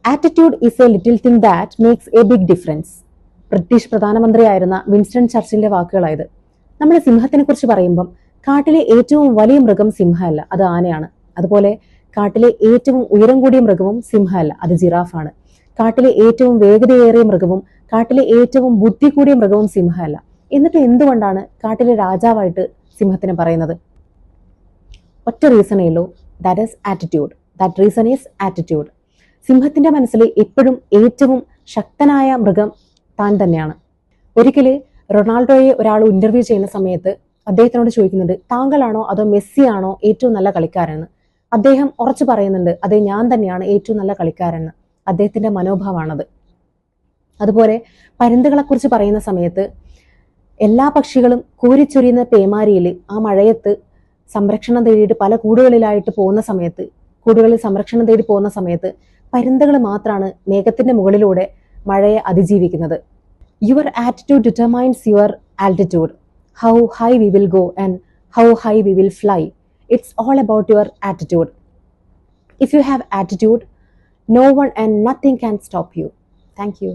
Attitude is a little thing that makes a big difference. British പ്രധാനമന്ത്രിയായിരുന്ന Winston ചർച്ചിലിന്റെ വാക്കുകളായത്. നമ്മൾ സിംഹത്തിനെ കുറിച്ച് പറയുമ്പം കാട്ടിലെ ഏറ്റവും വലിയ മൃഗം സിംഹമല്ല, അത് ആനയാണ്. അതുപോലെ കാട്ടിലെ ഏറ്റവും ഉയരം കൂടിയ മൃഗവും സിംഹമല്ല, അത് ജിറാഫാണ്. കാട്ടിലെ ഏറ്റവും വേഗതയേറിയ മൃഗവും കാട്ടിലെ ഏറ്റവും ബുദ്ധി കൂടിയ മൃഗവും സിംഹമല്ല. എന്നിട്ട് എന്തുകൊണ്ടാണ് കാട്ടിലെ രാജാവായിട്ട് സിംഹത്തിനെ പറയുന്നത്? ഒറ്റ റീസണേ ഉള്ളൂ, that is attitude. That reason is attitude. സിംഹത്തിന്റെ മനസ്സിൽ എപ്പോഴും ഏറ്റവും ശക്തനായ മൃഗം താൻ തന്നെയാണ്. ഒരിക്കല് റൊണാൾഡോയെ ഒരാൾ ഇന്റർവ്യൂ ചെയ്യുന്ന സമയത്ത് അദ്ദേഹത്തിനോട് ചോദിക്കുന്നുണ്ട്, താങ്കളാണോ അതോ മെസ്സി ആണോ ഏറ്റവും നല്ല കളിക്കാരെന്ന്. അദ്ദേഹം ഉറച്ചു പറയുന്നുണ്ട്, അതെ ഞാൻ തന്നെയാണ് ഏറ്റവും നല്ല കളിക്കാരെന്ന്. അദ്ദേഹത്തിന്റെ മനോഭാവമാണത്. അതുപോലെ പരുന്തുകളെ കുറിച്ച് പറയുന്ന സമയത്ത് എല്ലാ പക്ഷികളും കോരിച്ചൊരിയുന്ന പേമാരിയിൽ ആ മഴയത്ത് സംരക്ഷണം തേടിയിട്ട് പല കൂടുകളിലായിട്ട് പോകുന്ന സമയത്ത്, കൂടുകളിൽ സംരക്ഷണം തേടി പോകുന്ന സമയത്ത് പരുന്തുകൾ മാത്രമാണ് മേഘത്തിന്റെ മുകളിലൂടെ മഴയെ അതിജീവിക്കുന്നത്. Your attitude determines your altitude. How high we will go and how high we will fly. It's all about your attitude. If you have attitude, no one and nothing can stop you. Thank you.